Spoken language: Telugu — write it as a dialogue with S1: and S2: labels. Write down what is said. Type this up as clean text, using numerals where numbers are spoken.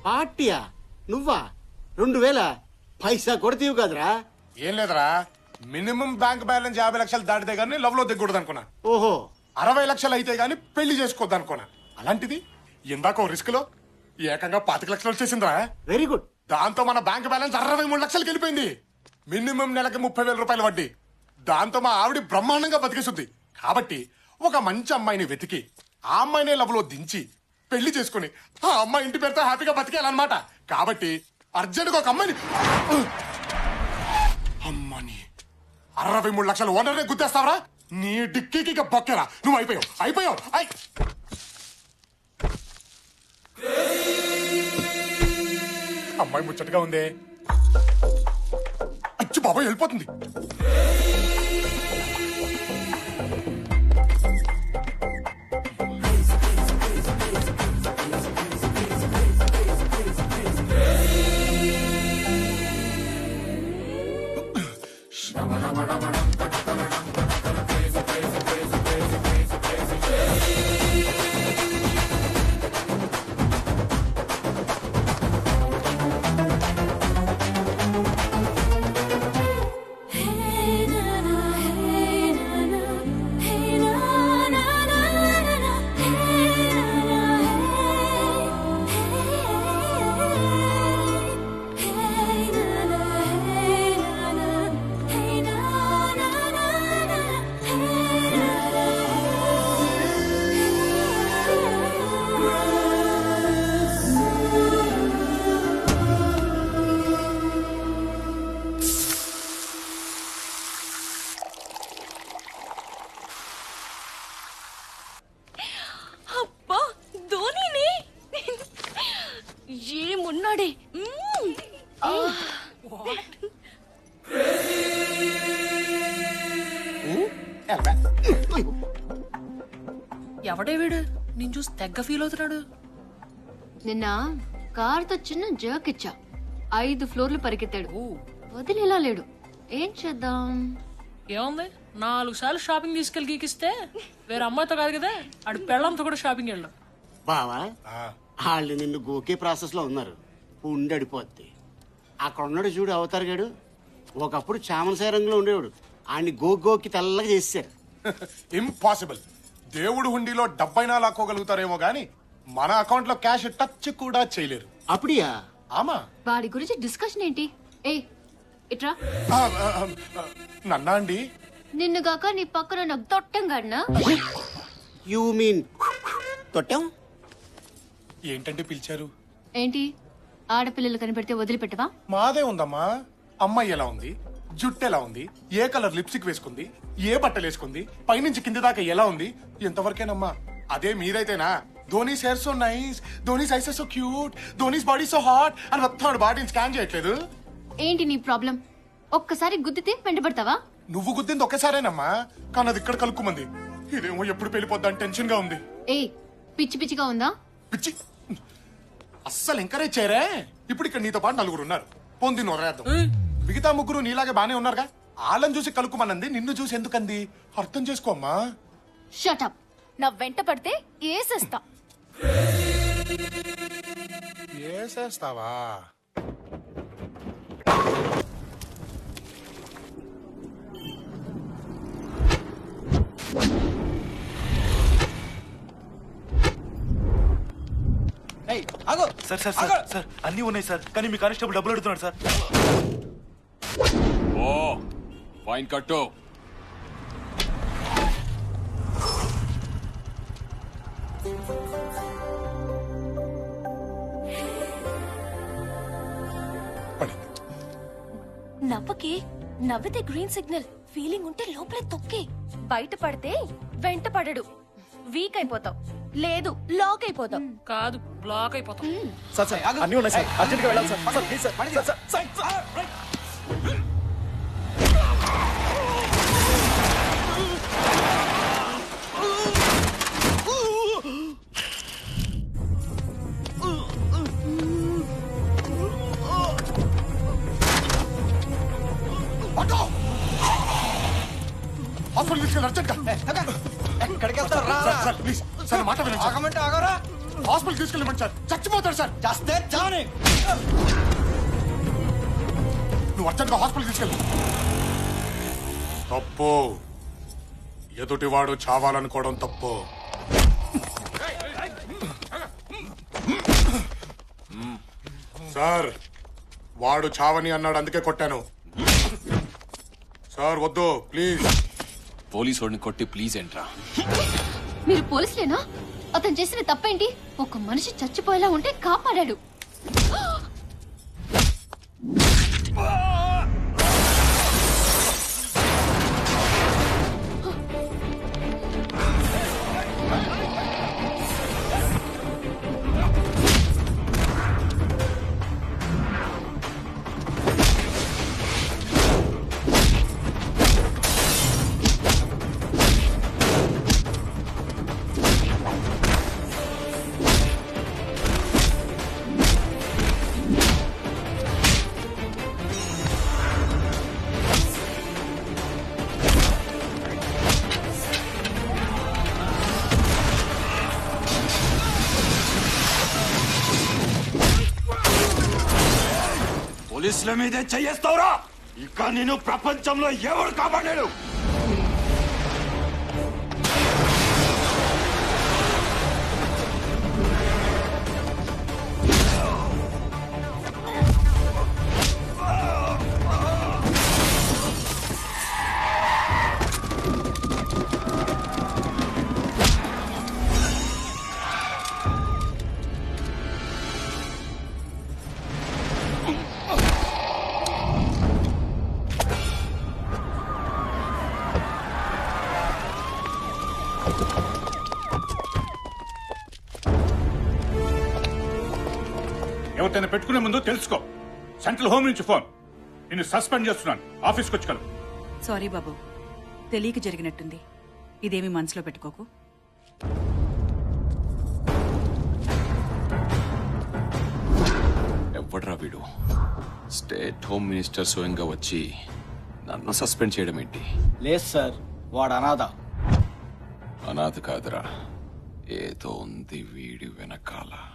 S1: పార్టీయా? నువ్వా? 2000 పైసా కొడతీవు కదరా?
S2: ఏం లేదురా, మినిమం బ్యాంక్ బ్యాలెన్స్ 50 లక్షలు దాటితే గానీ లవ్ లో దిగకూడదు అనుకున్నా.
S1: ఓహో,
S2: 60 లక్షలు అయితే గానీ పెళ్లి చేసుకోవద్దు అనుకున్నా. అలాంటిది ఇందాక రిస్క్ లో ఏకంగా 25 లక్షలు వచ్చేసిందిరా.
S1: Very good.
S2: దాంతో మన బ్యాంక్ బ్యాలెన్స్ 63 లక్షలకి వెళ్ళిపోయింది. మినిమం నెలకి 30,000 రూపాయలు వడ్డీ. దాంతో మా ఆవిడ బ్రహ్మాండంగా బతికేస్తుంది. కాబట్టి ఒక మంచి అమ్మాయిని వెతికి ఆ అమ్మాయినే లవ్ లో దించి పెళ్లి చేసుకుని ఆ అమ్మాయి ఇంటి పేరుతో హ్యాపీగా బతికేయాలన్నమాట. కాబట్టి అర్జెంట్గా ఒక అమ్మాయిని అమ్మని 63 లక్షలు ఓనర్నే గుద్దేస్తావరా? నీ డిక్కీకి ఇక బొక్కేరా. నువ్వు అయిపోయావు. అమ్మాయి ముచ్చటగా ఉందే. అచ్చి బాబాయ్ వెళ్ళిపోతుంది.
S3: ఏమున్నాడే.
S4: ఎవడే వీడు? నేను చూసి తెగ్గ ఫీల్ అవుతున్నాడు.
S3: నిన్న కార్తో చిన్న జర్క్ ఇచ్చా, 5 ఫ్లోర్లు పరిగెత్తాడు. వదిలేలా లేడు. ఏం చేద్దాం?
S4: ఏముంది, 4 సార్లు షాపింగ్ తీసుకెళ్ళి గీకిస్తే వేరే అమ్మాయితో కాదు కదా, ఆడు పెళ్ళంతో కూడా షాపింగ్ వెళ్ళాం.
S1: బావా, వాళ్ళు నిన్ను గోకే ప్రాసెస్ లో ఉన్నారు. ఉండడిపోద్ది. అక్కడ ఉన్నాడు చూడు అవతారగాడు. ఒకప్పుడు చామనసాయ రంగులో ఉండేవాడు. ఆయన్ని గోకి తెల్లగా చేశారు.
S2: ఇంపాసిబుల్. దేవుడు హుండీలో 70 లాక్కోగలుగుతారేమో గాని మన అకౌంట్ లో క్యాష్ టచ్ కూడా చేయలేరు.
S1: అప్పుడియా?
S2: ఆమా.
S3: వాడి గురించి డిస్కషన్ ఏంటి? ఏ ఇట్రా.
S2: నన్నా అండి?
S3: నిన్నుగాక నీ పక్కన నాకు తొట్టం గడినా.
S1: You mean తొట్టం?
S2: ఏంటంటే పిలిచారు?
S3: ఏంటి, ఆడపిల్లలు కనిపెడితే వదిలిపెట్టవా?
S2: మాదే ఉందమ్మా. అమ్మాయి ఎలా ఉంది, జుట్టు ఎలా ఉంది, ఏ కలర్ లిప్స్టిక్ వేసుకుంది, ఏ బట్టలు వేసుకుంది, పైనుంచి కింది దాకా ఎలా ఉంది, ఎంతవరకేనమ్మా. అదే మీరైతేనా Dhoni's hair so nice, Dhoni's eyes so cute, Dhoni's body so hot అని మొత్తం బాడీని స్కాన్ చేయట్లేదు.
S3: ఏంటి నీ ప్రాబ్లం? ఒక్కసారి గుద్దితే వెంటబడతావా?
S2: నువ్వు గుద్దింది ఒకేసారేనమ్మా, కానీ అది ఇక్కడ కలుక్కుమంది. ఇదేమో ఎప్పుడు పెళ్లిపోద్దని టెన్షన్ గా ఉంది.
S3: ఏ పిచ్చి పిచ్చిగా ఉందా?
S2: పిచ్చి అస్సలు ఎంకరేజ్ చేయరే. ఇప్పుడు ఇక్కడ నీతో పాటు 4 ఉన్నారు. పొంది నొరేద్దాం. మిగతా 3 నీలాగే బానే ఉన్నారుగా. వాళ్ళని చూసి కలుక్కుమనంది, నిన్ను చూసి ఎందుకంది అర్థం చేసుకోమ్మా.
S3: Shut up. నా వెంట పడితే ఏసేస్తా.
S2: ఏసేస్తావా?
S5: సార్ సార్ సార్ సార్ అన్నీ ఉన్నాయి సార్, కానీ మీ కానిస్టేబుల్ డబ్బులు అడుగుతున్నాడు సార్.
S6: ఓ ఫైన్ కట్టు.
S7: నవ్వకే, నవ్వితే గ్రీన్ సిగ్నల్. ఫీలింగ్ ఉంటే లోపలే తొక్కే. బయట పడితే వెంట పడడు, వీక్ అయిపోతావు. లేదు లాక్ అయిపోతావు.
S4: కాదు, బ్లాక్ అయిపోతాం.
S5: సార్ సార్ అన్నీ ఉన్నాయి సార్, అర్జెంట్గా వెళ్ళాలి sir. Sir please sir, sir sir sir.
S2: Hospital తీసుకెళ్ళి అర్జెంట్ గా.
S5: ఎక్కడికి వెళ్తావు?
S2: సార్ ప్లీజ్ సార్ మాట వినండి.
S5: ఆగమంటే ఆగరా?
S2: హాస్పిటల్ తీసుకెళ్ళమండి సార్, చచ్చిపోతాడు సార్.
S1: చస్తే చావని.
S2: నువ్వు అర్జెంట్గా హాస్పిటల్ తీసుకెళ్ళు. తప్పు, ఎదుటివాడు చావాలనుకోవడం తప్పు. సార్, వాడు చావని అన్నాడు, అందుకే కొట్టాను. సార్ వద్దు ప్లీజ్.
S6: పోలీసు వాడిని కొట్టి ప్లీజ్ ఏంట్రా?
S3: మీరు పోలీసులేనా? అతను చేసిన తప్పేంటి? ఒక మనిషి చచ్చిపోయేలా ఉంటే కాపాడాడు.
S5: పోలీసుల మీదే చెయ్యేస్తావురా? ఇక నేను ప్రపంచంలో ఎవరు కాపాడాడు?
S8: ఎవరితోనే పెట్టుకునే ముందు తెలుసుకో. సెంట్రల్ హోమ్ నుంచి ఫోన్. నిన్ను సస్పెండ్ చేస్తున్నాను. ఆఫీస్కి వచ్చి కలు.
S9: సారీ బాబు, తెలియక జరిగినట్టుంది. ఇదేమి మనసులో పెట్టుకోకు.
S6: ఎవడ్రా వీడు? స్టేట్ హోమ్ మినిస్టర్ స్వయంగా వచ్చి నన్ను సస్పెండ్ చేయడం ఏంటి?
S1: లేదు సార్, వాడు అనాథ.
S6: అనాథ కాదురా, ఏదో ఉంది వీడి వెనకాల.